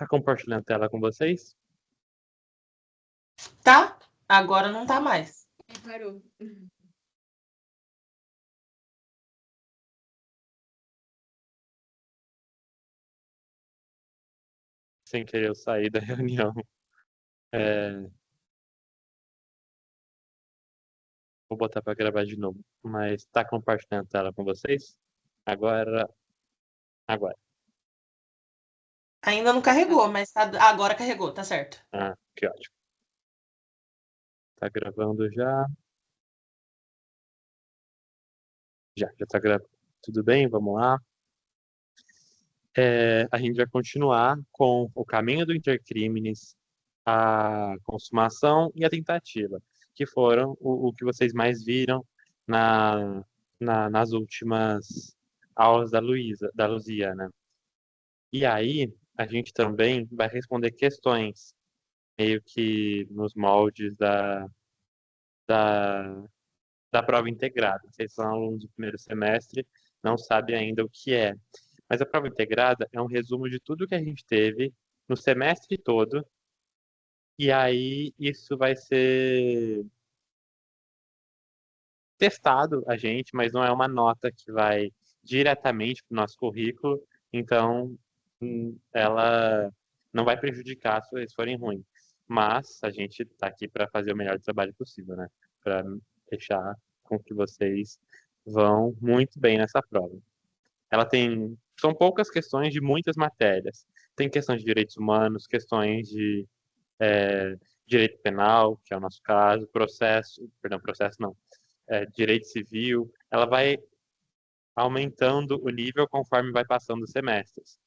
Tá compartilhando a tela com vocês? Tá? Agora não tá mais. Parou. Sem querer eu sair da reunião. Vou botar para gravar de novo. Mas tá compartilhando a tela com vocês? Agora. Ainda não carregou, mas agora carregou, tá certo. Ah, que ótimo. Tá gravando já. Já tá gravando. Tudo bem? Vamos lá. A gente vai continuar com o caminho do intercrimes, a consumação e a tentativa, que foram o que vocês mais viram na, nas últimas aulas da Luziana. E aí, a gente também vai responder questões, meio que nos moldes da, da prova integrada. Vocês são alunos do primeiro semestre, não sabem ainda o que é. Mas a prova integrada é um resumo de tudo que a gente teve no semestre todo, e aí isso vai ser testado a gente, mas não é uma nota que vai diretamente para o nosso currículo, então ela não vai prejudicar se eles forem ruins. Mas a gente está aqui para fazer o melhor trabalho possível, né? Para deixar com que vocês vão muito bem nessa prova. Ela tem. São poucas questões de muitas matérias. Tem questões de direitos humanos, questões de direito penal, que é o nosso caso, processo não, direito civil. Ela vai aumentando o nível conforme vai passando os semestres.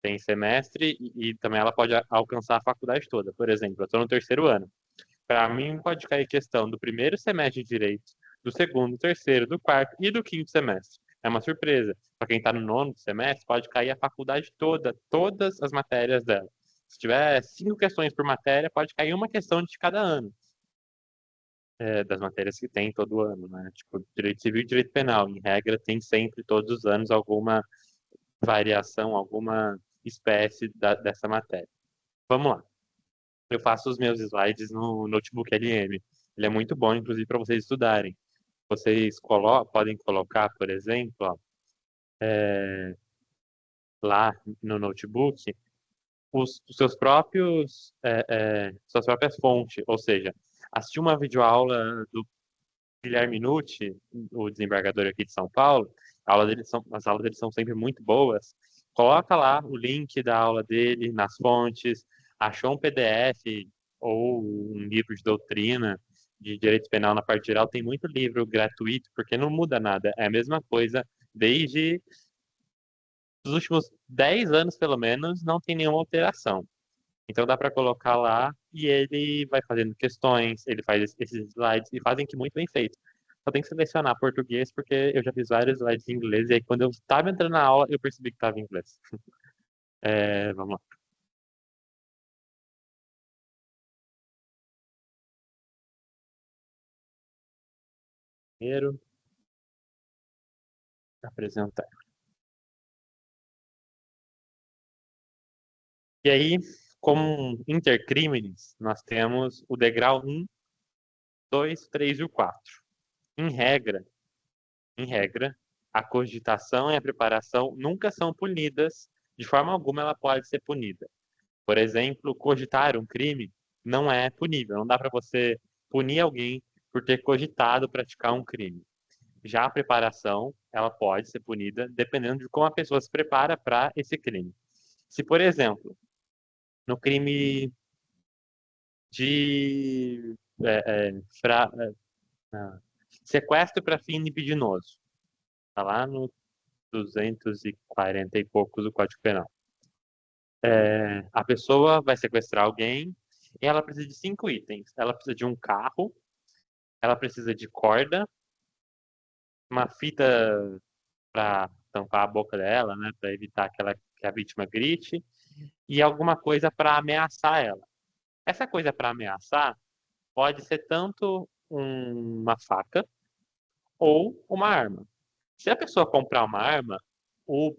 Tem semestre e também ela pode alcançar a faculdade toda. Por exemplo, eu estou no terceiro ano. Para mim, pode cair questão do primeiro semestre de direito, do segundo, terceiro, do quarto e do quinto semestre. É uma surpresa. Para quem está no nono semestre, pode cair a faculdade toda, todas as matérias dela. Se tiver 5 questões por matéria, pode cair uma questão de cada ano. Das matérias que tem todo ano, né? Tipo, direito civil e direito penal. Em regra, tem sempre, todos os anos, alguma variação, alguma espécie dessa matéria. Vamos lá. Eu faço os meus slides no Notebook LM. Ele é muito bom, inclusive, para vocês estudarem. Vocês podem colocar, por exemplo, ó, lá no notebook, os seus próprios, suas próprias fontes. Ou seja, assistir uma videoaula do Guilherme Nucci, o desembargador aqui de São Paulo, as aulas dele são sempre muito boas. Coloca lá o link da aula dele nas fontes, achou um PDF ou um livro de doutrina de direito penal na parte geral, tem muito livro gratuito, porque não muda nada, é a mesma coisa desde os últimos 10 anos, pelo menos, não tem nenhuma alteração. Então dá para colocar lá e ele vai fazendo questões, ele faz esses slides e fazem que muito bem feito. Só tem que selecionar português porque eu já fiz vários slides em inglês e aí quando eu estava entrando na aula eu percebi que estava em inglês. Vamos lá. Primeiro, apresentar. E aí, como intercrimes, nós temos o degrau 1, 2, 3 e o 4. Em regra, a cogitação e a preparação nunca são punidas, de forma alguma ela pode ser punida. Por exemplo, cogitar um crime não é punível. Não dá para você punir alguém por ter cogitado praticar um crime. Já a preparação, ela pode ser punida dependendo de como a pessoa se prepara para esse crime. Se, por exemplo, no crime de sequestro para fim libidinoso, está lá no 240 e poucos do Código Penal. A pessoa vai sequestrar alguém e ela precisa de 5 itens. Ela precisa de um carro, ela precisa de corda, uma fita para tampar a boca dela, né, para evitar que a vítima grite, e alguma coisa para ameaçar ela. Essa coisa para ameaçar pode ser tanto uma faca ou uma arma. Se a pessoa comprar uma arma,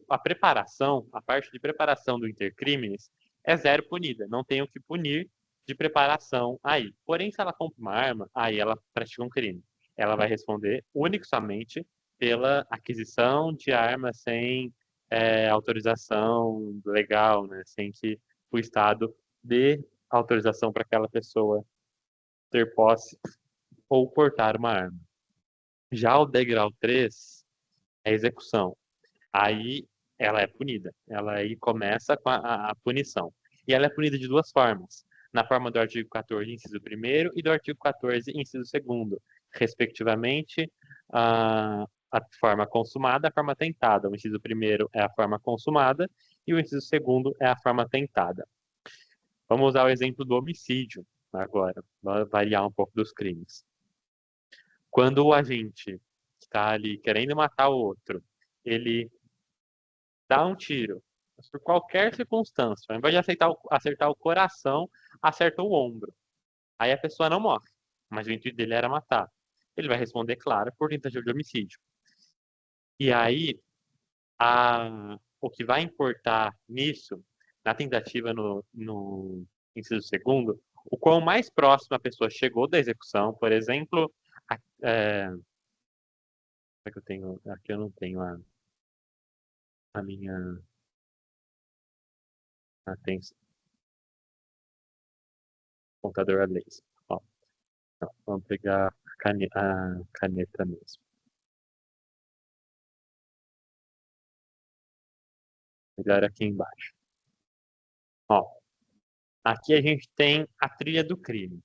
a preparação, a parte de preparação do intercrimes, é zero punida, não tem o que punir de preparação aí. Porém, se ela compra uma arma, aí ela pratica um crime. Ela vai responder única e somente pela aquisição de arma sem autorização legal, né? Sem que o Estado dê autorização para aquela pessoa ter posse ou portar uma arma. Já o degrau 3 é a execução. Aí ela é punida. Ela aí começa com a punição. E ela é punida de duas formas. Na forma do artigo 14, inciso 1º, e do artigo 14, inciso 2º, respectivamente, a forma consumada e a forma tentada. O inciso 1º é a forma consumada e o inciso 2º é a forma tentada. Vamos usar o exemplo do homicídio agora, para variar um pouco dos crimes. Quando o agente está ali querendo matar o outro, ele dá um tiro, mas por qualquer circunstância, ao invés de acertar o coração, acerta o ombro. Aí a pessoa não morre, mas o intuito dele era matar. Ele vai responder, claro, por tentativa de homicídio. E aí, o que vai importar nisso, na tentativa no inciso 2º, o quão mais próximo a pessoa chegou da execução, por exemplo, é que eu tenho, aqui eu não tenho a minha atenção, contador a laser. Ó, então, vamos pegar a caneta mesmo. Melhor aqui embaixo. Ó, aqui a gente tem a trilha do crime.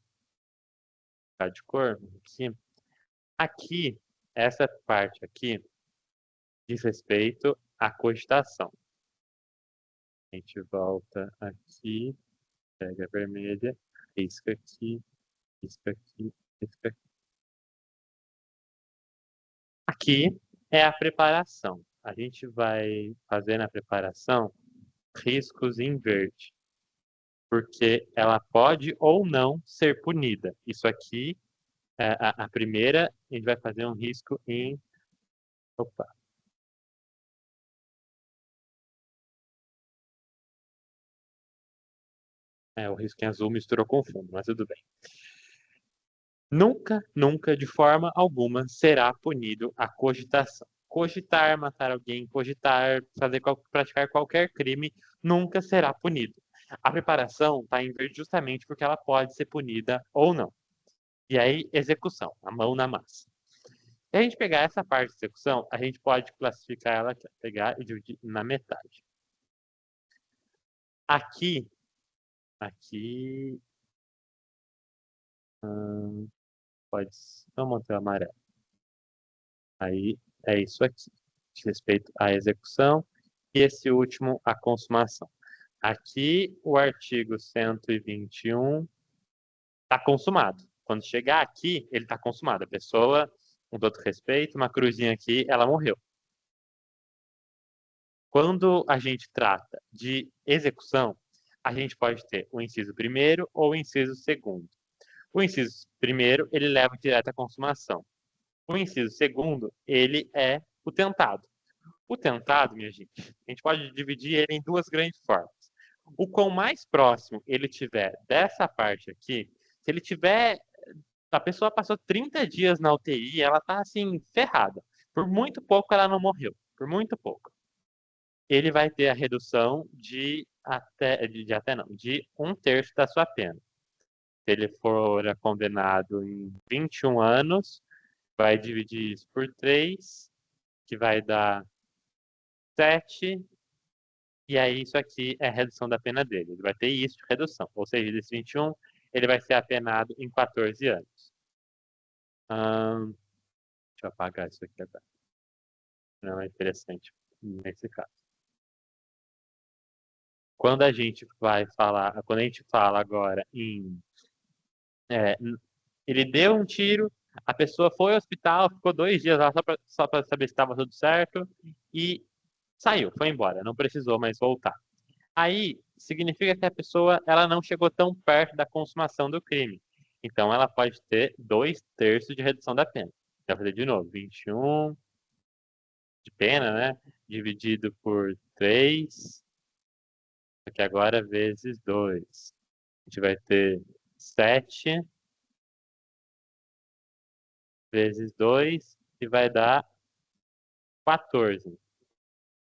Tá de cor? Aqui. Aqui, essa parte aqui diz respeito à cogitação. A gente volta aqui, pega a vermelha, risca aqui, risca aqui, risca aqui. Aqui é a preparação. A gente vai fazer na preparação riscos em verde, porque ela pode ou não ser punida. Isso aqui, a primeira, a gente vai fazer um risco em... Opa. O risco em azul misturou com fundo, mas tudo bem. Nunca, nunca, de forma alguma, será punido a cogitação. Cogitar matar alguém, cogitar praticar qualquer crime, nunca será punido. A preparação está em verde justamente porque ela pode ser punida ou não. E aí, execução, a mão na massa. Se a gente pegar essa parte de execução, a gente pode classificar ela aqui, pegar e dividir na metade. Aqui, pode, vamos manter o amarelo. Aí é isso aqui, de respeito à execução, e esse último, a consumação. Aqui, o artigo 121 está consumado. Quando chegar aqui, ele está consumado. A pessoa, com todo respeito, uma cruzinha aqui, ela morreu. Quando a gente trata de execução, a gente pode ter o inciso 1º ou o inciso 2º. O inciso 1º, ele leva direto à consumação. O inciso 2º, ele é o tentado. O tentado, minha gente, a gente pode dividir ele em duas grandes formas. O quão mais próximo ele tiver dessa parte aqui, se ele tiver... A pessoa passou 30 dias na UTI, ela tá assim, ferrada. Por muito pouco ela não morreu. Por muito pouco. Ele vai ter a redução de de 1/3 da sua pena. Se ele for condenado em 21 anos, vai dividir isso por 3, que vai dar 7, e aí isso aqui é a redução da pena dele. Ele vai ter isso de redução, ou seja, desses 21, ele vai ser apenado em 14 anos. Deixa eu apagar isso aqui agora. Não é interessante nesse caso. Quando a gente fala agora em... ele deu um tiro, a pessoa foi ao hospital, ficou 2 dias lá só para saber se estava tudo certo, e saiu, foi embora, não precisou mais voltar. Aí, significa que a pessoa ela não chegou tão perto da consumação do crime. Então, ela pode ter 2/3 de redução da pena. Vou fazer de novo, 21 de pena, né? Dividido por 3, Aqui agora vezes 2. A gente vai ter 7 vezes 2 e vai dar 14.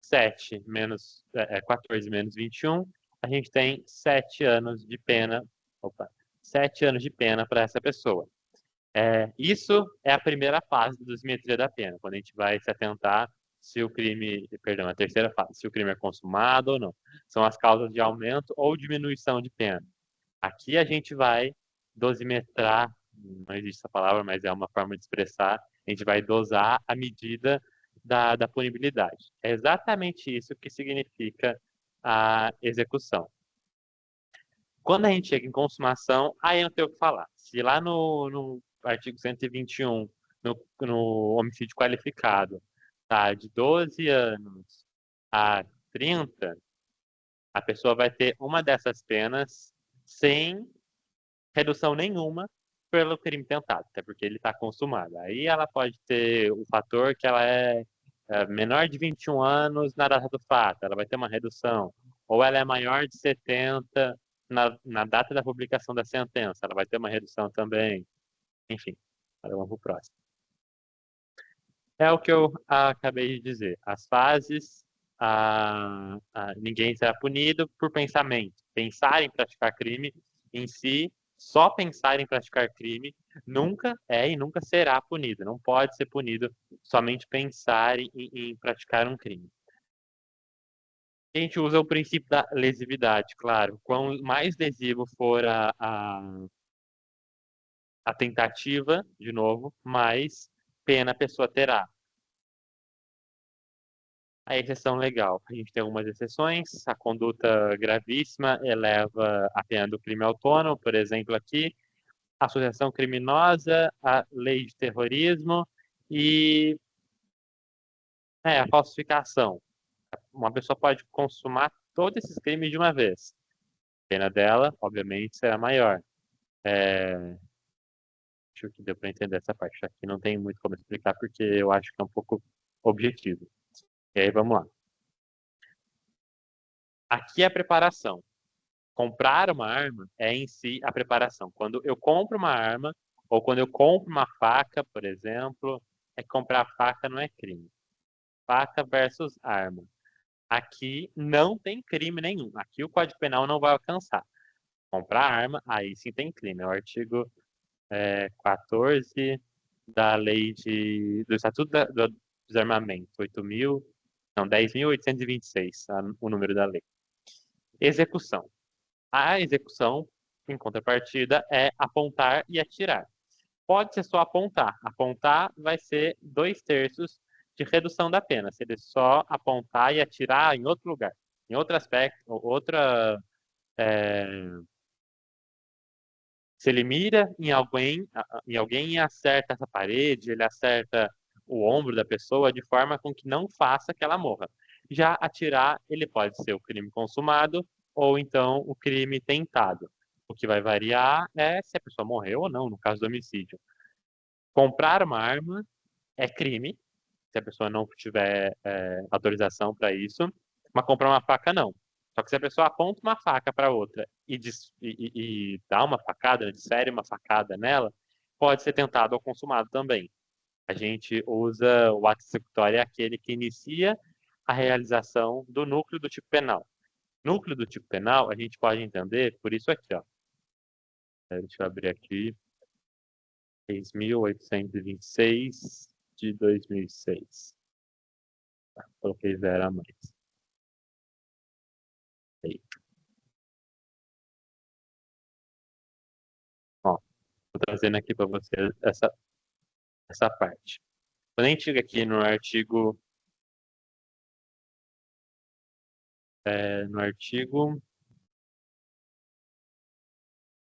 7 menos 14 menos 21, a gente tem 7 anos de pena. Opa, 7 anos de pena para essa pessoa. Isso é a primeira fase da dosimetria da pena, quando a gente vai se atentar se o crime, perdão, a terceira fase, se o crime é consumado ou não. São as causas de aumento ou diminuição de pena. Aqui a gente vai dosimetrar, não existe essa palavra, mas é uma forma de expressar, a gente vai dosar a medida da punibilidade. É exatamente isso que significa a execução. Quando a gente chega em consumação, aí não tem o que falar. Se lá no artigo 121, no homicídio qualificado, tá, de 12 anos a 30, a pessoa vai ter uma dessas penas sem redução nenhuma pelo crime tentado, até porque ele está consumado. Aí ela pode ter o fator que ela é menor de 21 anos na data do fato, ela vai ter uma redução. Ou ela é maior de 70 na data da publicação da sentença, ela vai ter uma redução também. Enfim, agora vamos para o próximo. É o que eu acabei de dizer. As fases, ninguém será punido por pensamento. Pensar em praticar crime em si, só pensar em praticar crime, nunca é e nunca será punido. Não pode ser punido somente pensar em praticar um crime. A gente usa o princípio da lesividade, claro. Quanto mais lesivo for a tentativa, de novo, mais pena a pessoa terá. A exceção legal. A gente tem algumas exceções. A conduta gravíssima eleva a pena do crime autônomo, por exemplo, aqui, associação criminosa, a lei de terrorismo e a falsificação. Uma pessoa pode consumar todos esses crimes de uma vez. A pena dela, obviamente, será maior. Acho que deu para entender essa parte. Aqui não tem muito como explicar, porque eu acho que é um pouco objetivo. E aí, vamos lá. Aqui é a preparação. Comprar uma arma é em si a preparação. Quando eu compro uma arma, ou quando eu compro uma faca, por exemplo, é que comprar faca não é crime. Faca versus arma. Aqui não tem crime nenhum. Aqui o Código Penal não vai alcançar. Comprar arma, aí sim tem crime. É o artigo 14 da lei do Estatuto do Desarmamento, 10.826, o número da lei. Execução. A execução, em contrapartida, é apontar e atirar. Pode ser só apontar. Apontar vai ser 2/3 de redução da pena. Se ele só apontar e atirar em outro lugar, em outro aspecto, se ele mira em alguém e acerta essa parede, ele acerta o ombro da pessoa de forma com que não faça que ela morra. Já atirar, ele pode ser o crime consumado ou então o crime tentado. O que vai variar é se a pessoa morreu ou não, no caso do homicídio. Comprar uma arma é crime, se a pessoa não tiver autorização para isso, mas comprar uma faca não. Só que se a pessoa aponta uma faca para outra e dá uma facada, desfere uma facada nela, pode ser tentado ou consumado também. A gente usa o ato executório, é aquele que inicia a realização do núcleo do tipo penal. Núcleo do tipo penal, a gente pode entender por isso aqui, ó. Deixa eu abrir aqui. 6.826 de 2006. Tá, coloquei 0 a mais. Aí. Ó, tô trazendo aqui para você essa parte. Quando a gente chega aqui no artigo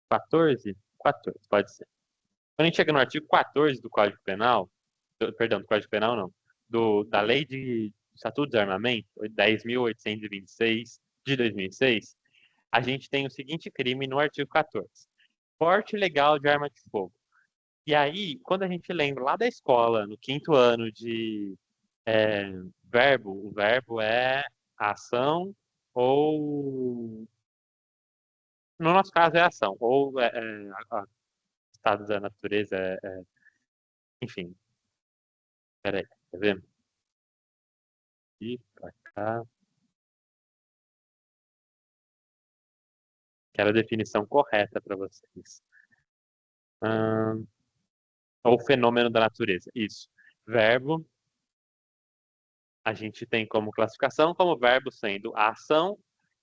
14, 14, pode ser. Quando a gente chega no artigo 14 do Código Penal, perdão, do Código Penal não, da Lei de Estatuto de Desarmamento, 10.826 de 2006, a gente tem o seguinte crime no artigo 14. Porte ilegal de arma de fogo. E aí, quando a gente lembra lá da escola, no 5º ano de verbo, o verbo é a ação ou, no nosso caso, é ação, ou estado da natureza, enfim. Peraí, tá vendo? E pra cá. Quero a definição correta para vocês. Ahn, ou fenômeno da natureza. Isso. Verbo, a gente tem como classificação como verbo sendo a ação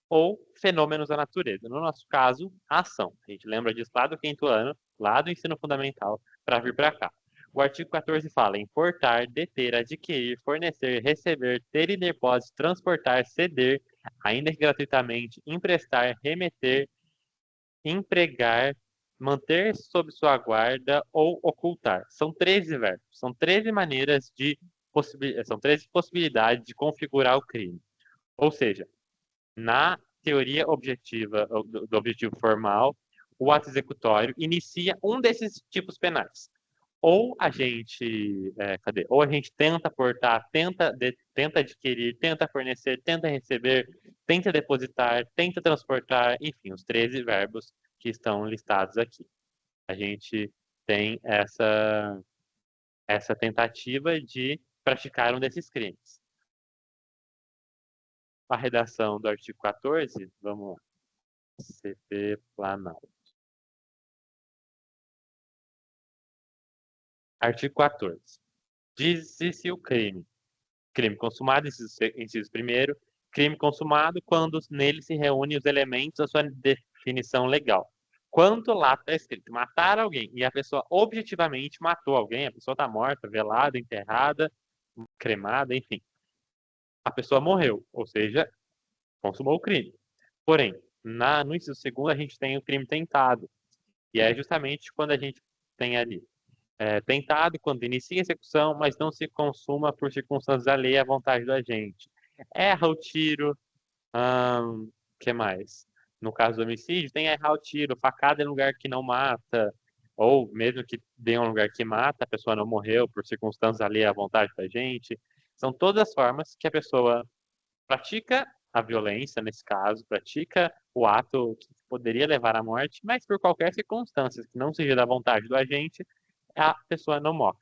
ou fenômenos da natureza. No nosso caso, a ação. A gente lembra disso lá do quinto ano, lá do ensino fundamental, para vir para cá. O artigo 14 fala importar, deter, adquirir, fornecer, receber, ter em depósito, transportar, ceder, ainda que gratuitamente, emprestar, remeter, empregar, manter sob sua guarda ou ocultar. São 13 verbos, são 13 maneiras de são 13 possibilidades de configurar o crime. Ou seja, na teoria objetiva do objetivo formal, o ato executório inicia um desses tipos penais. Ou a gente, Ou a gente tenta portar, tenta adquirir, tenta fornecer, tenta receber, tenta depositar, tenta transportar, enfim, os 13 verbos que estão listados aqui. A gente tem essa tentativa de praticar um desses crimes. A redação do artigo 14, vamos lá. CP Planalto. Artigo 14. Diz-se o crime. Crime consumado, inciso primeiro. Crime consumado quando nele se reúnem os elementos da sua definição legal. Quando lá está escrito matar alguém e a pessoa objetivamente matou alguém, a pessoa está morta, velada, enterrada, cremada, enfim. A pessoa morreu, ou seja, consumou o crime. Porém, no inciso segundo, a gente tem o crime tentado. E é justamente quando a gente tem ali tentado quando inicia a execução, mas não se consuma por circunstâncias alheias à vontade do agente. Erra o tiro, que mais? No caso do homicídio, tem errar o tiro, facada em lugar que não mata, ou mesmo que dê um lugar que mata, a pessoa não morreu por circunstâncias alheias à vontade da gente. São todas as formas que a pessoa pratica a violência, nesse caso, pratica o ato que poderia levar à morte, mas por qualquer circunstância que não seja da vontade do agente, a pessoa não morre.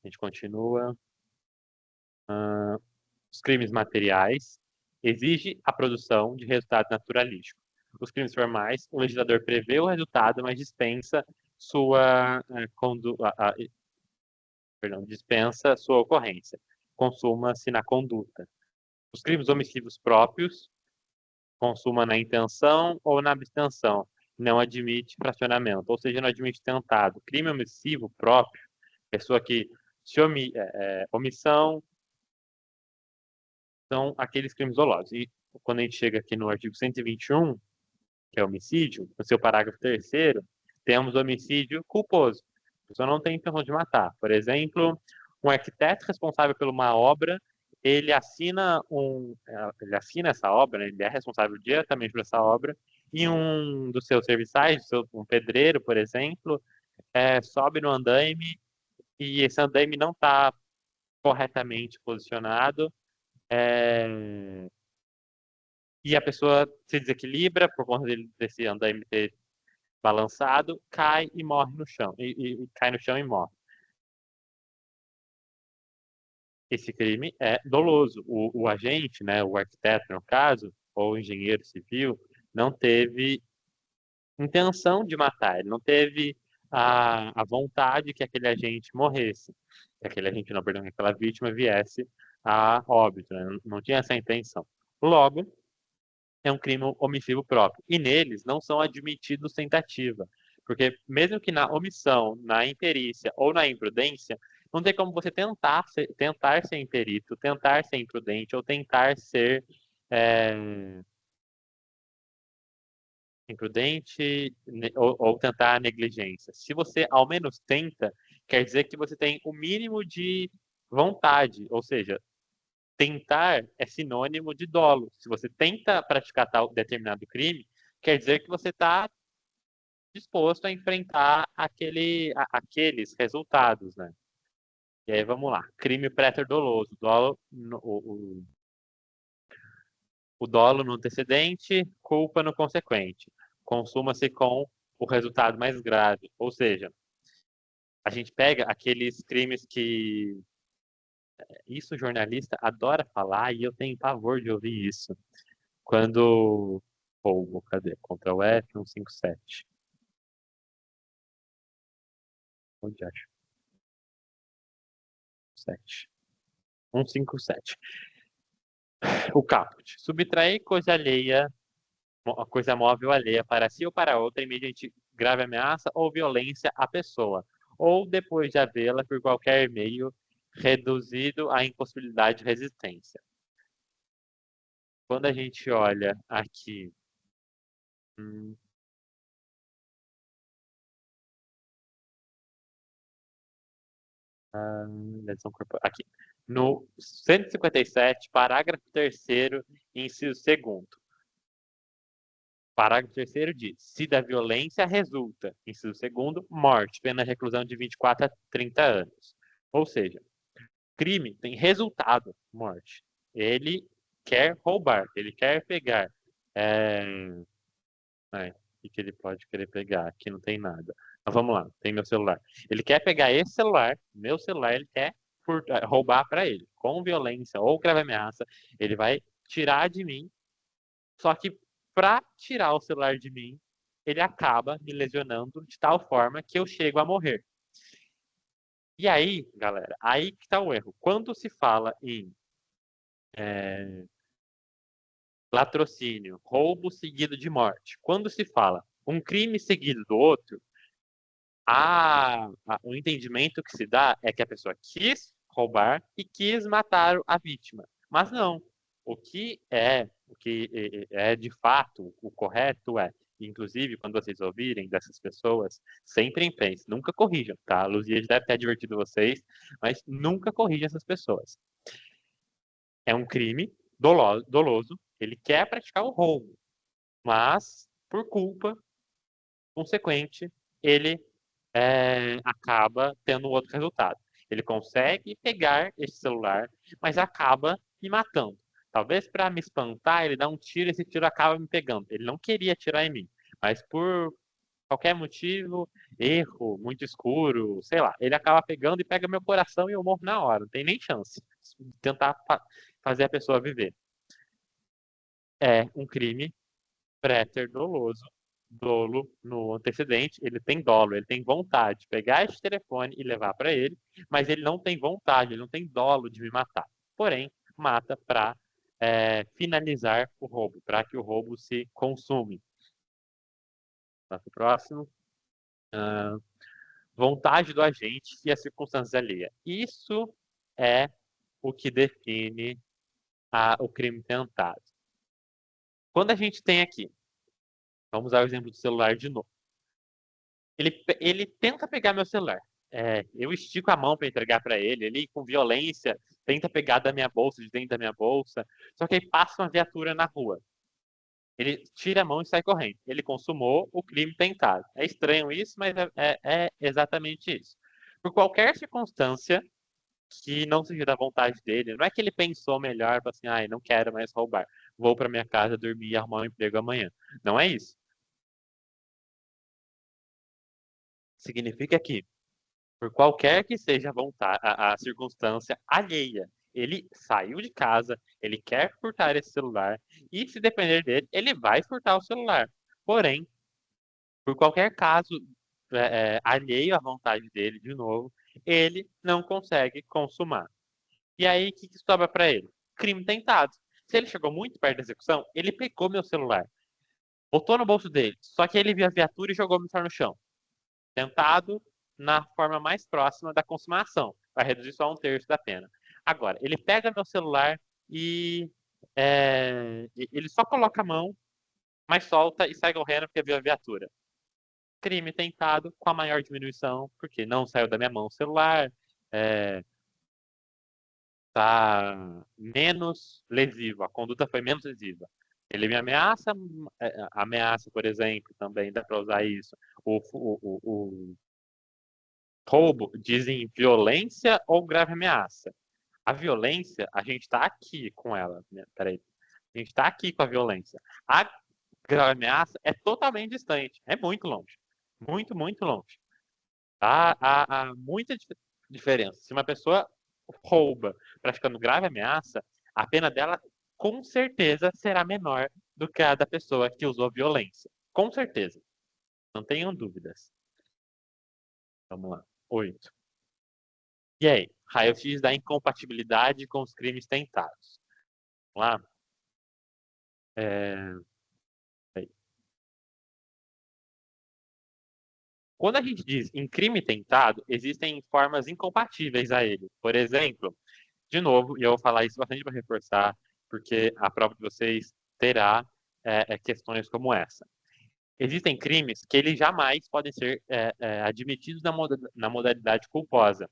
A gente continua. Os crimes materiais exige a produção de resultado naturalístico. Os crimes formais, o legislador prevê o resultado, mas dispensa dispensa sua ocorrência. Consuma-se na conduta. Os crimes omissivos próprios, consuma na intenção ou na abstenção. Não admite fracionamento, ou seja, não admite tentado. Crime omissivo próprio, pessoa que se omissão, são aqueles crimes dolosos. E quando a gente chega aqui no artigo 121, que é homicídio, no seu parágrafo 3º, temos homicídio culposo. A pessoa não tem intenção de matar. Por exemplo, um arquiteto responsável por uma obra, ele assina essa obra, né? Ele é responsável diretamente por essa obra, e um dos seus serviçais, um pedreiro, por exemplo, sobe no andaime e esse andaime não está corretamente posicionado, e a pessoa se desequilibra por conta desse andaime ter balançado, cai e morre no chão, e cai no chão e morre. Esse crime é doloso. O agente, né, o arquiteto no caso, ou o engenheiro civil, não teve intenção de matar, ele não teve a vontade que aquele agente morresse, que aquele agente, não, perdão, que aquela vítima viesse a óbito, né? Não tinha essa intenção. Logo, é um crime omissivo próprio. E neles não são admitidos tentativa. Porque mesmo que na omissão, na imperícia ou na imprudência, não tem como você tentar ser imperito, tentar ser imprudente ou tentar ser imprudente ou tentar negligência. Se você ao menos tenta, quer dizer que você tem o mínimo de vontade, ou seja, tentar é sinônimo de dolo. Se você tenta praticar tal determinado crime, quer dizer que você está disposto a enfrentar aqueles resultados, né? E aí vamos lá. Crime préter doloso. O dolo no antecedente, culpa no consequente. Consuma-se com o resultado mais grave. Ou seja, a gente pega aqueles crimes que isso o jornalista adora falar e eu tenho pavor de ouvir isso. Quando roubo, cadê? Ctrl F 157. Onde acho? 7. 157. O caput. Subtrair coisa alheia, coisa móvel alheia para si ou para outra mediante grave ameaça ou violência à pessoa, ou depois de havê-la por qualquer meio reduzido à impossibilidade de resistência. Quando a gente olha aqui, lesão corporal, aqui, no 157, parágrafo 3º, inciso 2º. Parágrafo 3º diz: se da violência resulta, inciso 2º, morte, pena de reclusão de 24 a 30 anos. Ou seja, crime tem resultado, morte. Ele quer roubar, ele quer pegar. O que ele pode querer pegar? Aqui não tem nada. Mas vamos lá, tem meu celular. Ele quer pegar esse celular, meu celular, ele quer roubar para ele, com violência ou grave ameaça. Ele vai tirar de mim. Só que para tirar o celular de mim, ele acaba me lesionando de tal forma que eu chego a morrer. E aí, galera, aí que tá o erro. Quando se fala em latrocínio, roubo seguido de morte, quando se fala um crime seguido do outro, o entendimento que se dá é que a pessoa quis roubar e quis matar a vítima. Mas não. O que é de fato o correto é, inclusive quando vocês ouvirem dessas pessoas, sempre pensem, nunca corrijam, tá? A Luzia deve ter advertido vocês, mas nunca corrijam essas pessoas. É um crime doloso, ele quer praticar o roubo, mas por culpa consequente, ele acaba tendo outro resultado. Ele consegue pegar esse celular, mas acaba me matando. Talvez para me espantar, ele dá um tiro e esse tiro acaba me pegando. Ele não queria atirar em mim, mas por qualquer motivo, erro, muito escuro, sei lá, ele acaba pegando e pega meu coração e eu morro na hora. Não tem nem chance de tentar fazer a pessoa viver. É um crime préter-doloso, dolo no antecedente, ele tem dolo, ele tem vontade de pegar esse telefone e levar para ele, mas ele não tem vontade, ele não tem dolo de me matar. Porém, mata para finalizar o roubo, para que o roubo se consume. Passa o próximo. Vontade do agente e as circunstâncias alheias. Isso é o que define o crime tentado. Quando a gente tem aqui, vamos usar o exemplo do celular de novo. Ele tenta pegar meu celular. Eu estico a mão para entregar para ele. Ele, com violência, tenta pegar da minha bolsa, de dentro da minha bolsa. Só que aí passa uma viatura na rua. Ele tira a mão e sai correndo. Ele consumou o crime tentado. É estranho isso, mas é exatamente isso. Por qualquer circunstância que não seja da vontade dele, não é que ele pensou melhor, assim, não quero mais roubar. Vou para minha casa dormir e arrumar um emprego amanhã. Não é isso. Significa que por qualquer que seja a vontade, a circunstância alheia. Ele saiu de casa, ele quer furtar esse celular, e se depender dele, ele vai furtar o celular. Porém, por qualquer caso alheio à vontade dele, de novo, ele não consegue consumar. E aí, o que sobra para ele? Crime tentado. Se ele chegou muito perto da execução, ele pegou meu celular, botou no bolso dele, só que ele viu a viatura e jogou meu celular no chão. Tentado na forma mais próxima da consumação. Vai reduzir só 1/3 da pena. Agora, ele pega meu celular e ele só coloca a mão, mas solta e sai correndo porque viu a viatura. Crime tentado com a maior diminuição, porque não saiu da minha mão o celular, tá menos lesivo, a conduta foi menos lesiva. Ele me ameaça, por exemplo, também dá para usar isso. O roubo dizem violência ou grave ameaça. A violência, a gente está aqui com ela. Né? Peraí. A gente está aqui com a violência. A grave ameaça é totalmente distante. É muito longe. Muito, muito longe. Há muita diferença. Se uma pessoa rouba praticando grave ameaça, a pena dela com certeza será menor do que a da pessoa que usou violência. Com certeza. Não tenham dúvidas. Vamos lá. 8. E aí? Raio-X da incompatibilidade com os crimes tentados. Vamos lá? Quando a gente diz em crime tentado, existem formas incompatíveis a ele. Por exemplo, de novo, e eu vou falar isso bastante para reforçar, porque a prova de vocês terá questões como essa. Existem crimes que eles jamais podem ser admitidos na modalidade culposa.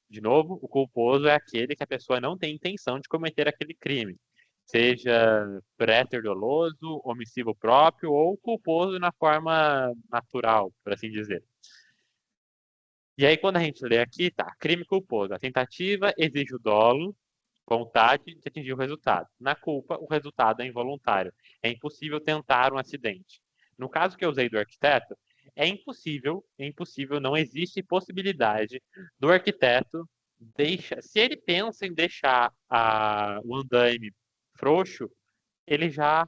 De novo, o culposo é aquele que a pessoa não tem intenção de cometer aquele crime, seja préter doloso, omissivo próprio ou culposo na forma natural, por assim dizer. E aí, quando a gente lê aqui, tá, crime culposo. A tentativa exige o dolo, vontade de atingir o resultado. Na culpa, o resultado é involuntário. É impossível tentar um acidente. No caso que eu usei do arquiteto, é impossível, não existe possibilidade do arquiteto se ele pensa em deixar o andaime frouxo, ele já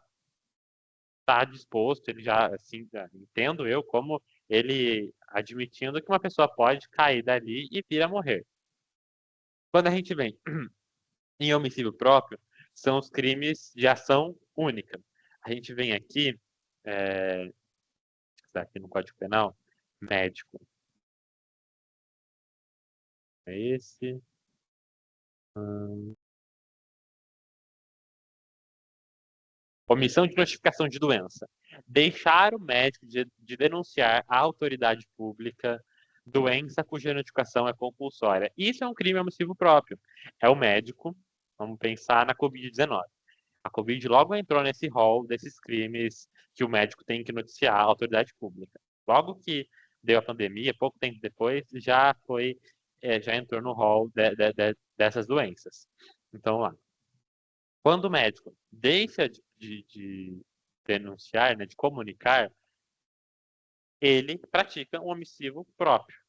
está disposto, ele já, assim, entendo eu como ele admitindo que uma pessoa pode cair dali e vir a morrer. Quando a gente vem em homicídio próprio, são os crimes de ação única. A gente vem aqui, aqui no Código Penal, médico. É esse. Omissão de notificação de doença. Deixar o médico de denunciar à autoridade pública doença cuja notificação é compulsória. Isso é um crime omissivo próprio. É o médico, vamos pensar na Covid-19. A Covid logo entrou nesse rol desses crimes que o médico tem que noticiar à autoridade pública. Logo que deu a pandemia, pouco tempo depois, já entrou no rol dessas doenças. Então, lá. Quando o médico deixa de denunciar, né, de comunicar, ele pratica um omissivo próprio.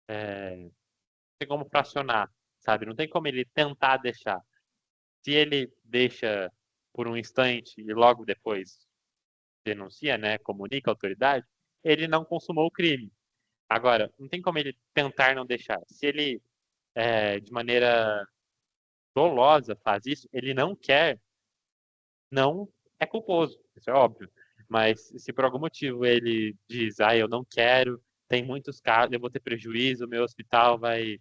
Não tem como fracionar, sabe? Não tem como ele tentar deixar. Se ele deixa por um instante e logo depois denuncia, né, comunica à autoridade, ele não consumou o crime. Agora, não tem como ele tentar não deixar. Se ele, de maneira dolosa, faz isso, ele não quer, não é culposo, isso é óbvio. Mas se por algum motivo ele diz, eu não quero, tem muitos casos, eu vou ter prejuízo, o meu hospital vai,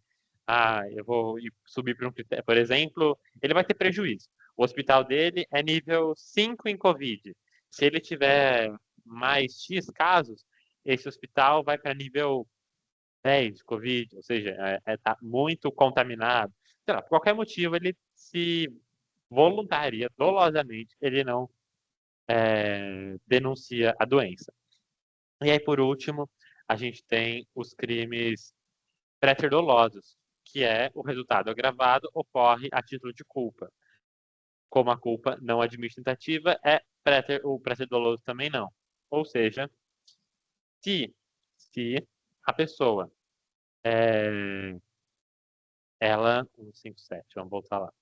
eu vou subir para um critério, por exemplo, ele vai ter prejuízo. O hospital dele é nível 5 em Covid. Se ele tiver mais X casos, esse hospital vai para nível 10 de Covid, ou seja, tá muito contaminado. Sei lá, por qualquer motivo, ele se voluntaria, dolosamente, ele não denuncia a doença. E aí, por último, a gente tem os crimes pré-dolosos, que é o resultado agravado ocorre a título de culpa. Como a culpa não admite tentativa, o pré-doloso também não. Ou seja, se a pessoa ela, 157, vamos voltar lá.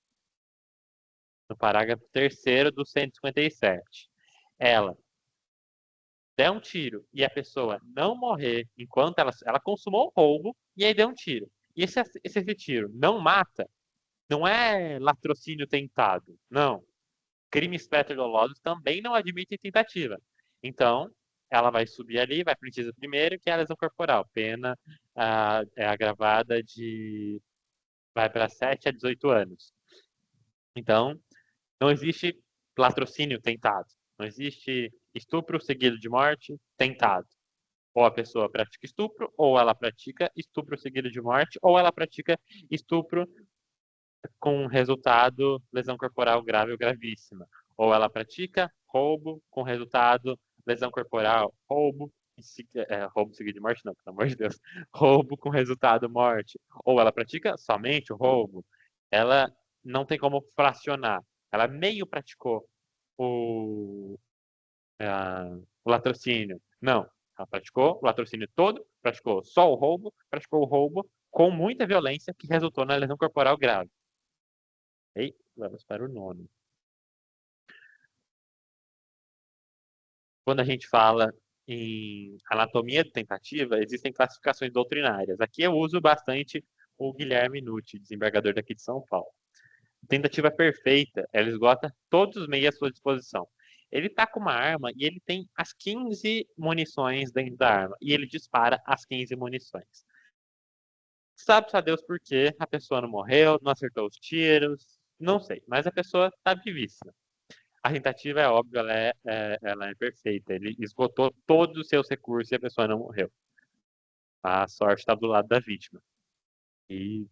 No parágrafo 3º do 157, ela der um tiro e a pessoa não morrer enquanto ela consumou o roubo e aí deu um tiro. E se esse tiro não mata, não é latrocínio tentado, não. Crimes pré-dolosos também não admitem tentativa. Então, ela vai subir ali, vai para o inciso primeiro, que é a lesão corporal. Pena é agravada vai para 7 a 18 anos. Então, não existe latrocínio tentado. Não existe estupro seguido de morte tentado. Ou a pessoa pratica estupro, ou ela pratica estupro seguido de morte, ou ela pratica estupro com resultado lesão corporal grave ou gravíssima. Ou ela pratica roubo com resultado lesão corporal, roubo seguido de morte, não, pelo amor de Deus. Roubo com resultado morte. Ou ela pratica somente o roubo. Ela não tem como fracionar. ela meio praticou o, o latrocínio. Não, ela praticou o latrocínio todo, praticou só o roubo, praticou o roubo com muita violência que resultou na lesão corporal grave. E vamos para o nono. Quando a gente fala em anatomia de tentativa, existem classificações doutrinárias. Aqui eu uso bastante o Guilherme Nucci, desembargador daqui de São Paulo. Tentativa perfeita, ela esgota todos os meios à sua disposição. Ele tá com uma arma e ele tem as 15 munições dentro da arma. E ele dispara as 15 munições. Sabe-se a Deus por quê? A pessoa não morreu, não acertou os tiros, não sei. Mas a pessoa tá vivíssima. A tentativa é óbvio, ela é perfeita. Ele esgotou todos os seus recursos e a pessoa não morreu. A sorte está do lado da vítima. E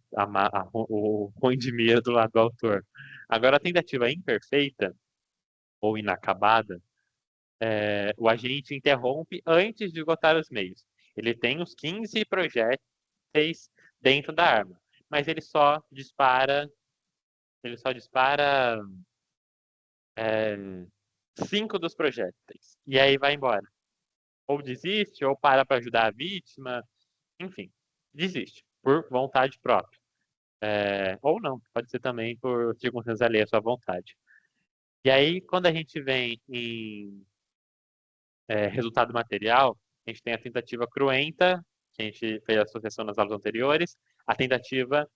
o ruim de mira do lado do autor. Agora, a tentativa imperfeita ou inacabada, o agente interrompe antes de esgotar os meios. Ele tem os 15 projéteis dentro da arma, mas ele só dispara 5 dos projéteis. E aí vai embora. Ou desiste, ou para ajudar a vítima, enfim, desiste, por vontade própria. Ou não, pode ser também por circunstâncias alheias à sua vontade. E aí, quando a gente vem em resultado material, a gente tem a tentativa cruenta, que a gente fez a associação nas aulas anteriores, a tentativa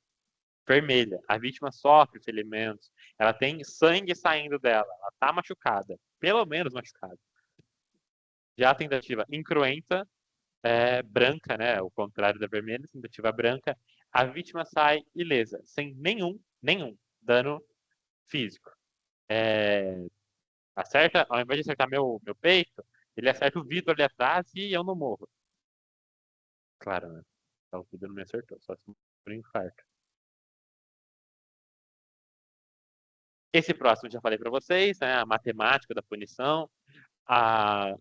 vermelha. A vítima sofre ferimentos, ela tem sangue saindo dela, ela está machucada, pelo menos machucada. Já a tentativa incruenta, branca, né, o contrário da vermelha, tentativa branca, a vítima sai ilesa, sem nenhum dano físico. Acerta, ao invés de acertar meu peito, ele acerta o vidro ali atrás e eu não morro. Claro, né? O vidro não me acertou, só se por infarto. Esse próximo já falei para vocês, né? A matemática da punição.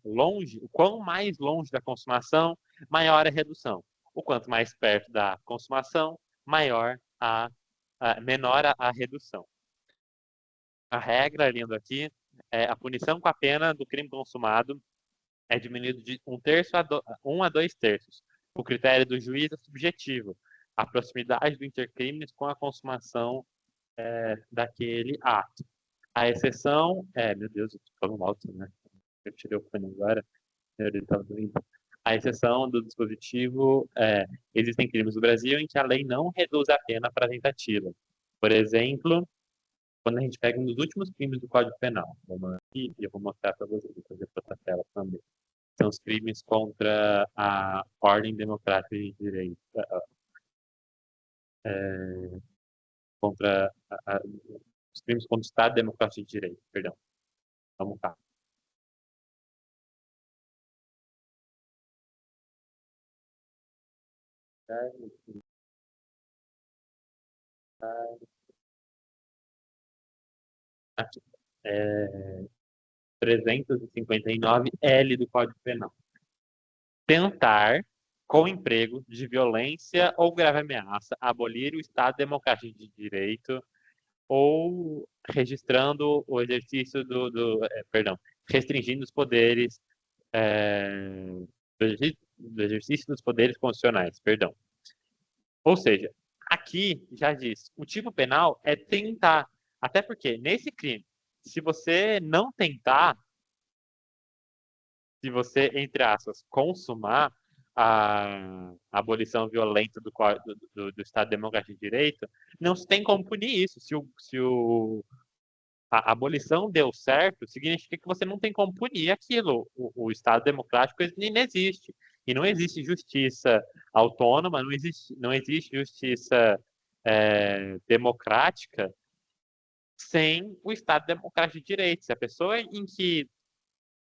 O quão mais longe da consumação, maior a redução. O quanto mais perto da consumação, menor a redução. A regra, lendo aqui, a punição com a pena do crime consumado é diminuído de 1 a 2 terços. O critério do juiz é subjetivo. A proximidade do intercrimes com a consumação daquele ato. A exceção meu Deus, eu tô falando alto, né? Eu tirei o fone agora, ele tá doendo. A exceção do dispositivo existem crimes no Brasil em que a lei não reduz a pena para tentativa. Por exemplo, quando a gente pega um dos últimos crimes do Código Penal, vamos aqui, e eu vou mostrar para vocês, vou fazer para a tela também. São os crimes contra a ordem democrática de direito, contra os crimes contra o Estado Democrático de Direito, perdão. Vamos cá. Aqui. 359 L do Código Penal. Tentar, com emprego de violência ou grave ameaça, abolir o Estado Democrático de Direito ou registrando o exercício restringindo os poderes do exercício dos poderes constitucionais, perdão. Ou seja, aqui já diz, o tipo penal é tentar, até porque nesse crime, se você não tentar, se você, entre aspas, consumar a abolição violenta do Estado Democrático de Direito, não se tem como punir isso. Se a abolição deu certo, significa que você não tem como punir aquilo. O Estado Democrático inexiste. E não existe justiça autônoma, não existe justiça democrática sem o Estado Democrático de Direito. Se a pessoa em que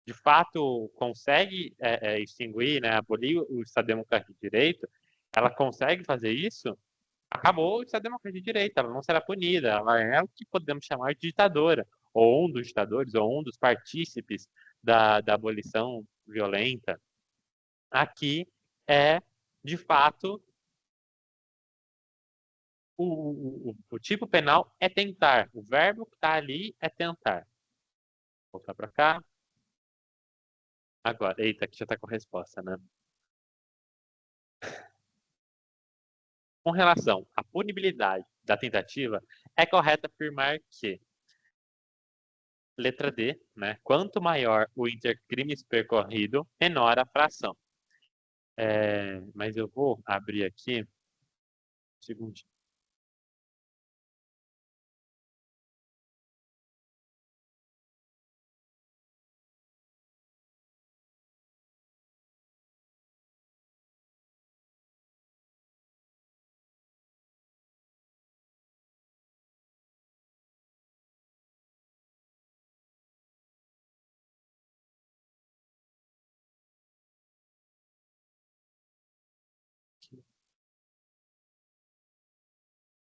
de fato consegue extinguir, né, abolir o Estado Democrático de Direito, ela consegue fazer isso, acabou o Estado Democrático de Direito, ela não será punida, ela é o que podemos chamar de ditadora, ou um dos ditadores, ou um dos partícipes da abolição violenta. Aqui é, de fato, o tipo penal é tentar. O verbo que está ali é tentar. Vou voltar para cá. Agora, eita, aqui já está com a resposta, né? Com relação à punibilidade da tentativa, é correto afirmar que, letra D, né? Quanto maior o intercrimes percorrido, menor a fração. Mas eu vou abrir aqui. Um segundinho.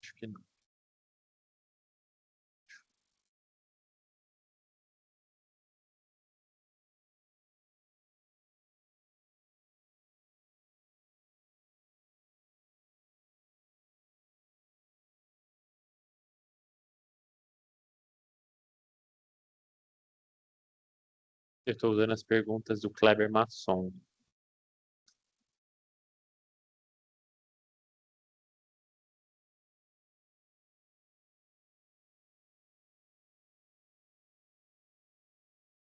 Acho que não. Eu estou usando as perguntas do Kleber Masson.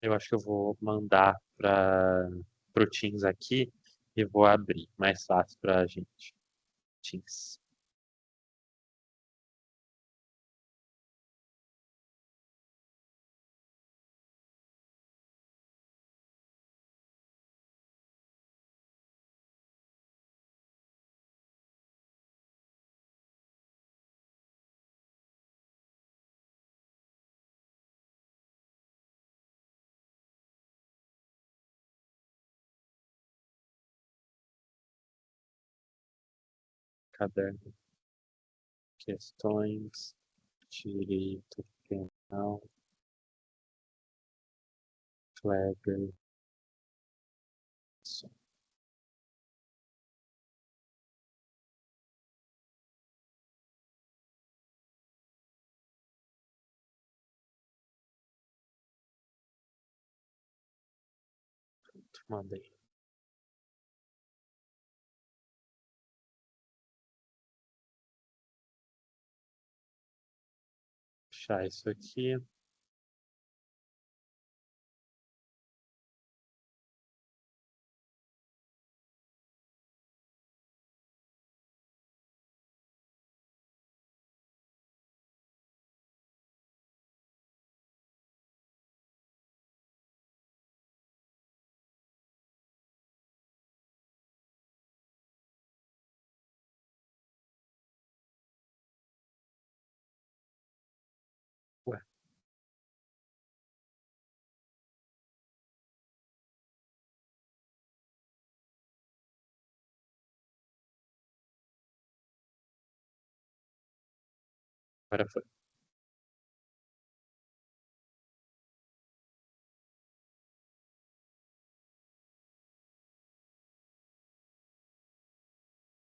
Eu acho que eu vou mandar para o Teams aqui e vou abrir. Mais fácil para a gente. Teams. Caderno. Questões. Direito penal. Kleber. Mandei. Fechar isso aqui. Ué. Agora foi.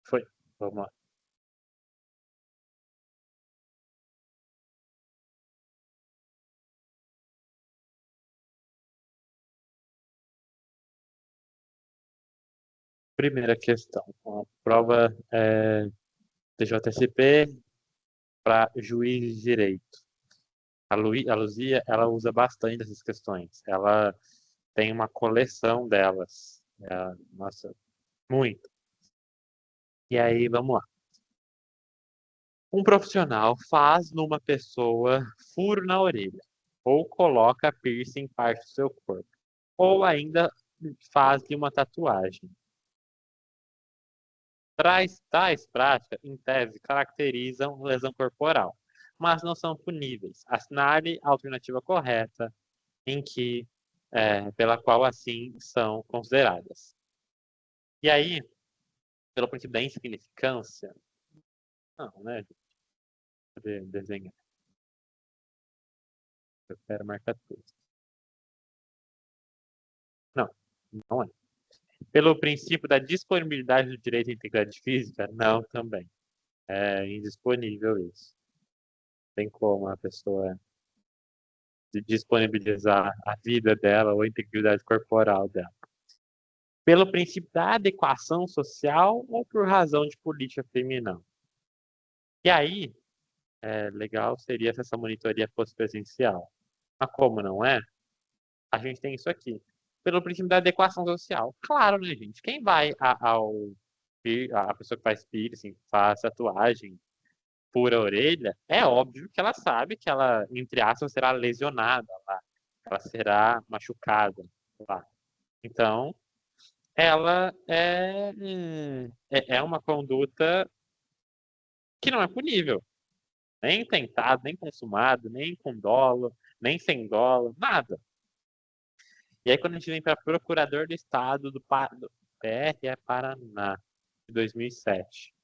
Foi. Vamos lá. Primeira questão. A prova é TJSP para juiz de direito. A Luzia, ela usa bastante essas questões. Ela tem uma coleção delas. Nossa, muito. E aí, vamos lá. Um profissional faz numa pessoa furo na orelha, ou coloca piercing em parte do seu corpo, ou ainda faz-lhe uma tatuagem. Tais práticas, em tese, caracterizam lesão corporal, mas não são puníveis. Assinale a alternativa correta em que, pela qual assim são consideradas. E aí, pelo princípio da insignificância, não, né? Poder desenhar. Eu quero marcar tudo. Não, não é. Pelo princípio da disponibilidade do direito à integridade física, não também. É indisponível isso. Tem como a pessoa disponibilizar a vida dela ou a integridade corporal dela. Pelo princípio da adequação social ou por razão de política criminal. E aí, legal seria se essa monitoria fosse presencial. Mas como não é, a gente tem isso aqui. Pelo princípio da adequação social. Claro, né, gente? Quem vai a pessoa que faz piercing, faz tatuagem, fura a orelha, é óbvio que ela sabe que ela, entre aspas, será lesionada lá. Ela será machucada lá. Então, ela é uma conduta que não é punível. Nem tentado, nem consumado, nem com dolo, nem sem dolo, nada. E aí, quando a gente vem para Procurador do Estado do PRE Paraná, de 2007.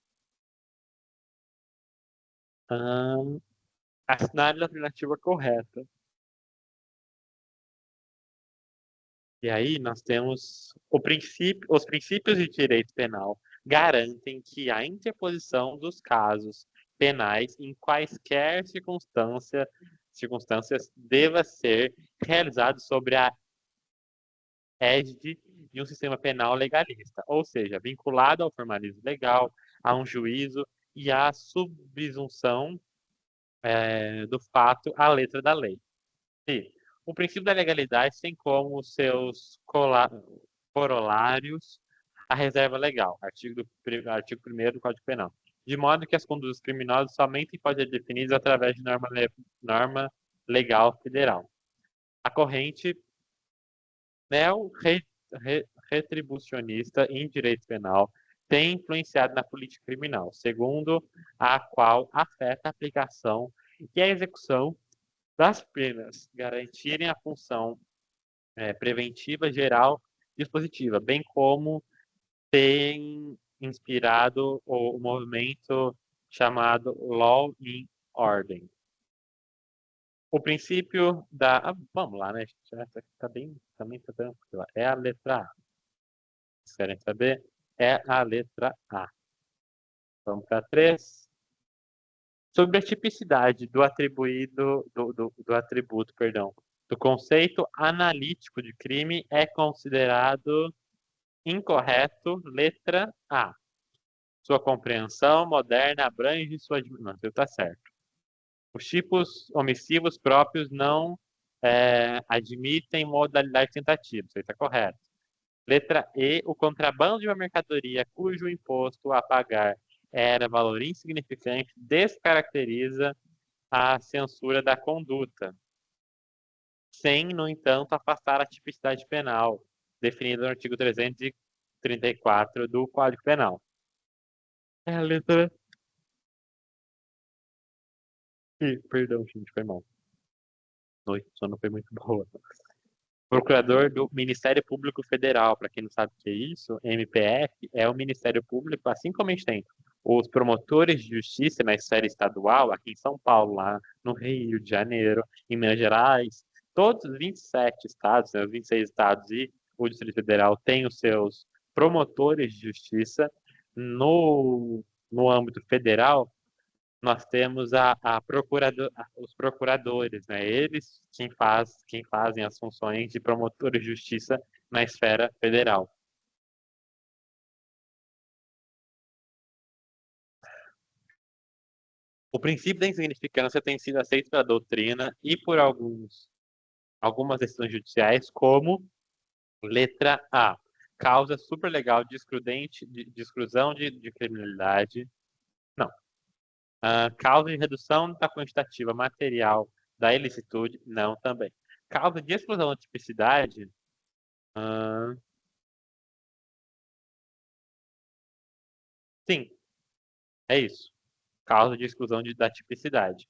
Assinar a alternativa correta. E aí nós temos os princípios de direito penal garantem que a interposição dos casos penais em quaisquer circunstâncias deva ser realizado sobre a égide de um sistema penal legalista, ou seja, vinculado ao formalismo legal, a um juízo e à subsunção do fato à letra da lei. E o princípio da legalidade tem como seus corolários a reserva legal, artigo 1º do Código Penal, de modo que as condutas criminosas somente podem ser definidas através de norma legal federal. A corrente neo-retribucionista em direito penal tem influenciado na política criminal, segundo a qual afeta a aplicação e a execução das penas, garantirem a função preventiva geral dispositiva, bem como tem inspirado o movimento chamado Law in Order. O princípio da... vamos lá, né? Essa aqui tá bem, também tá tranquila. É a letra A. Vocês querem saber? É a letra A. Vamos para 3. Sobre a tipicidade do atributo, perdão, do conceito analítico de crime é considerado incorreto, letra A. Sua compreensão moderna abrange sua... Não, está certo. Os tipos omissivos próprios não admitem modalidade tentativa. Isso está correto. Letra E. O contrabando de uma mercadoria cujo imposto a pagar era valor insignificante descaracteriza a censura da conduta, sem, no entanto, afastar a tipicidade penal, definida no artigo 334 do Código Penal. É a letra E. Perdão, gente, foi mal. Noite, só não foi muito boa. Procurador do Ministério Público Federal, para quem não sabe o que é isso, MPF é o Ministério Público, assim como a gente tem os promotores de justiça na esfera estadual, aqui em São Paulo, lá no Rio de Janeiro, em Minas Gerais, todos os 27 estados, né, os 26 estados e o Distrito Federal têm os seus promotores de justiça. No âmbito federal, nós temos os procuradores, né? Eles quem fazem as funções de promotores de justiça na esfera federal. O princípio da insignificância tem sido aceito pela doutrina e por algumas decisões judiciais como letra A, causa superlegal de exclusão de criminalidade. Não. Causa de redução da quantitativa material da ilicitude, não também. Causa de exclusão da tipicidade, sim, é isso. Causa de exclusão da tipicidade.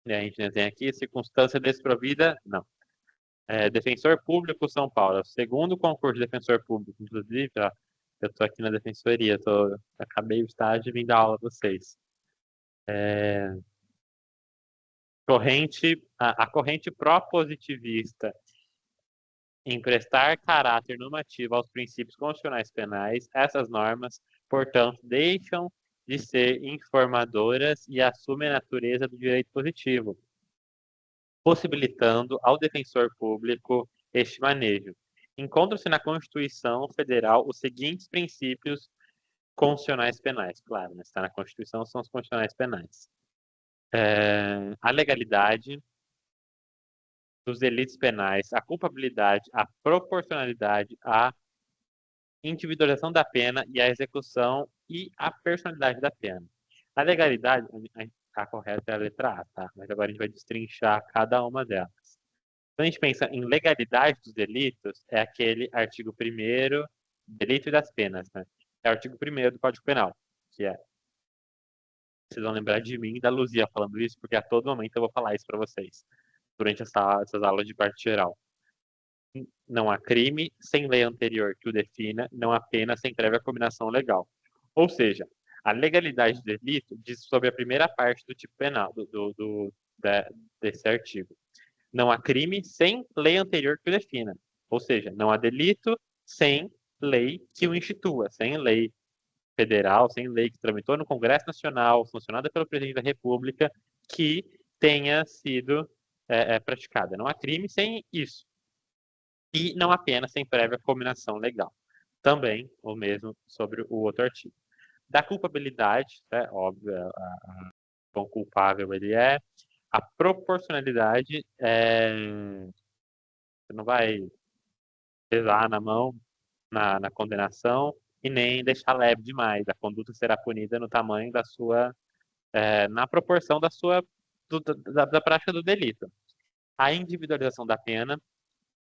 E a gente tem aqui circunstância desprovida, não. Defensor Público São Paulo, segundo concurso de defensor público, inclusive, ó, eu estou aqui na defensoria, acabei o estágio e vim dar aula a vocês. A corrente propositivista em prestar caráter normativo aos princípios constitucionais penais, essas normas, portanto, deixam de ser informadoras e assumem a natureza do direito positivo, possibilitando ao defensor público este manejo. Encontram-se na Constituição Federal os seguintes princípios constitucionais penais. Claro, né? Está na Constituição, são os constitucionais penais. A legalidade dos delitos penais, a culpabilidade, a proporcionalidade, a individualização da pena e a execução e a personalidade da pena. A legalidade, a correta é a letra A, tá? Mas agora a gente vai destrinchar cada uma delas. Quando a gente pensa em legalidade dos delitos, é aquele artigo 1º, delito e das penas, né? É o artigo 1º do Código Penal, que é... Vocês vão lembrar de mim e da Luzia falando isso, porque a todo momento eu vou falar isso para vocês, durante essas aulas de parte geral. Não há crime sem lei anterior que o defina, não há pena sem prévia combinação legal. Ou seja, a legalidade do delito diz sobre a primeira parte do tipo penal, desse artigo. Não há crime sem lei anterior que o defina. Ou seja, não há delito sem lei que o institua, sem lei federal, sem lei que tramitou no Congresso Nacional, sancionada pelo Presidente da República, que tenha sido praticada. Não há crime sem isso. E não há pena sem prévia combinação legal. Também o mesmo sobre o outro artigo. Da culpabilidade, é óbvio, quão culpável ele é. A proporcionalidade, você não vai pesar na mão na condenação e nem deixar leve demais. A conduta será punida no tamanho da sua, na proporção da sua, da prática do delito. A individualização da pena,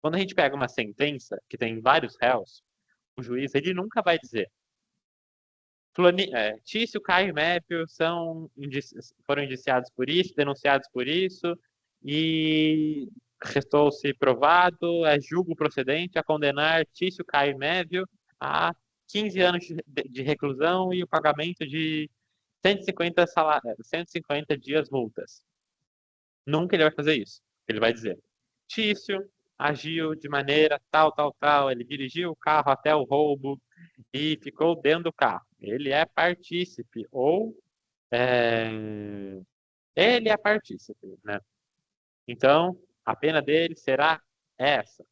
quando a gente pega uma sentença que tem vários réus, o juiz ele nunca vai dizer Tício, Caio e Mépio foram indiciados por isso, denunciados por isso, e restou-se provado, julgo procedente a condenar Tício, Caio e Mépio a 15 anos de reclusão e o pagamento de 150 dias multas. Nunca ele vai fazer isso. Ele vai dizer, Tício agiu de maneira tal, tal, tal, ele dirigiu o carro até o roubo e ficou dentro do carro. Ele é partícipe, ou ele é partícipe, né? Então, a pena dele será essa.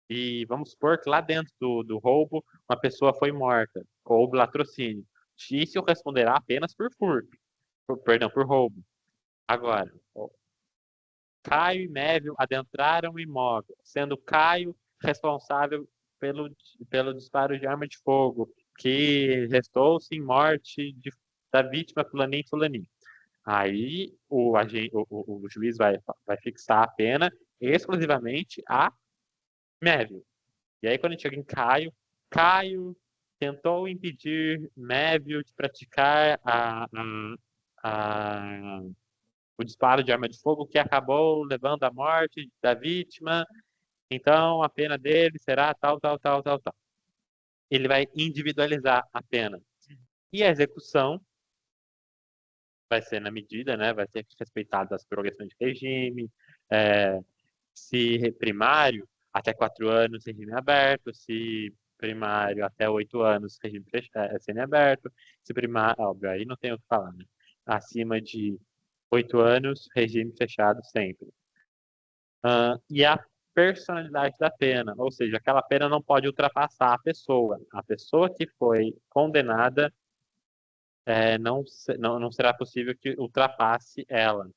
E vamos supor que lá dentro do roubo, uma pessoa foi morta, houve latrocínio. Tício responderá apenas por furto, por roubo. Agora, Caio e Mévio adentraram o imóvel, sendo Caio responsável pelo disparo de arma de fogo, que restou-se em morte da vítima fulaninho e fulaninho. Aí o juiz vai fixar a pena exclusivamente a Mévio. E aí quando a gente chega em Caio tentou impedir Mévio de praticar o disparo de arma de fogo que acabou levando à morte da vítima, então a pena dele será tal, tal, tal, tal, tal. Ele vai individualizar a pena. E a execução vai ser na medida, né? Vai ser respeitado as prerrogativas de regime, se primário, até 4 anos, regime aberto, se primário até 8 anos, regime semiaberto, se primário, óbvio, aí não tem o que falar, né? Acima de 8 anos, regime fechado sempre. E a personalidade da pena, ou seja, aquela pena não pode ultrapassar a pessoa. A pessoa que foi condenada não será possível que ultrapasse ela.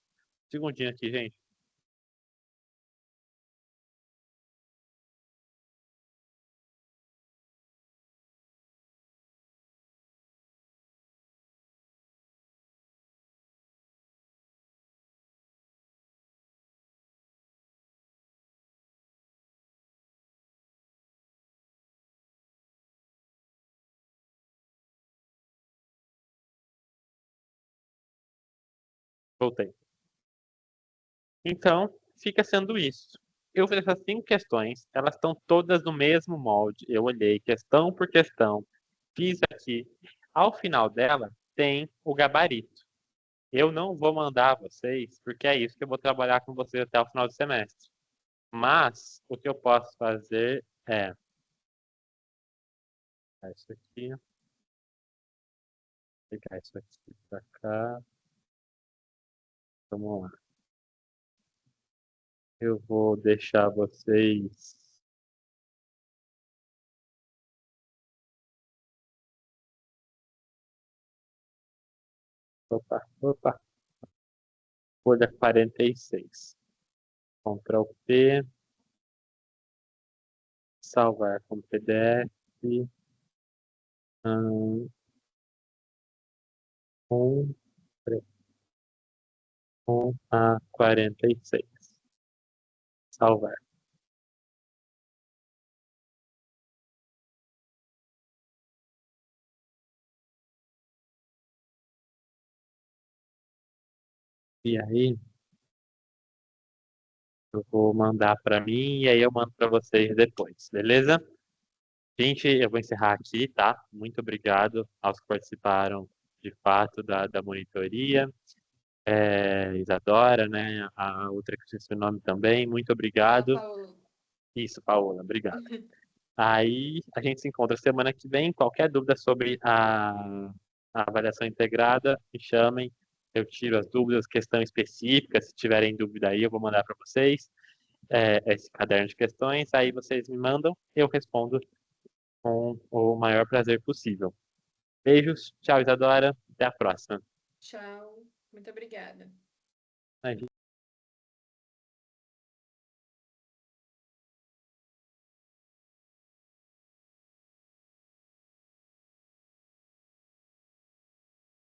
Segundinho aqui, gente. Voltei. Então, fica sendo isso. Eu fiz essas 5 questões, elas estão todas no mesmo molde. Eu olhei questão por questão, fiz aqui. Ao final dela, tem o gabarito. Eu não vou mandar vocês, porque é isso que eu vou trabalhar com vocês até o final do semestre. Mas, o que eu posso fazer é... Isso aqui. pegar isso aqui pra cá. Vamos lá. Eu vou deixar vocês. Opa, opa. Folha 46. Ctrl P. Salvar como PDF. 1, 1 a 46. Salvar. E aí, eu vou mandar para mim e aí eu mando para vocês depois, beleza? Gente, eu vou encerrar aqui, tá? Muito obrigado aos que participaram de fato da monitoria. Isadora, né? A outra que eu esqueci o nome também. Muito A obrigado. Paola. Isso, Paola, obrigado. Aí a gente se encontra semana que vem. Qualquer dúvida sobre a avaliação integrada, me chamem. Eu tiro as dúvidas, questão específica. Se tiverem dúvida aí, eu vou mandar para vocês esse caderno de questões. Aí vocês me mandam, eu respondo com o maior prazer possível. Beijos, tchau, Isadora. Até a próxima. Tchau. Muito obrigada. Aí,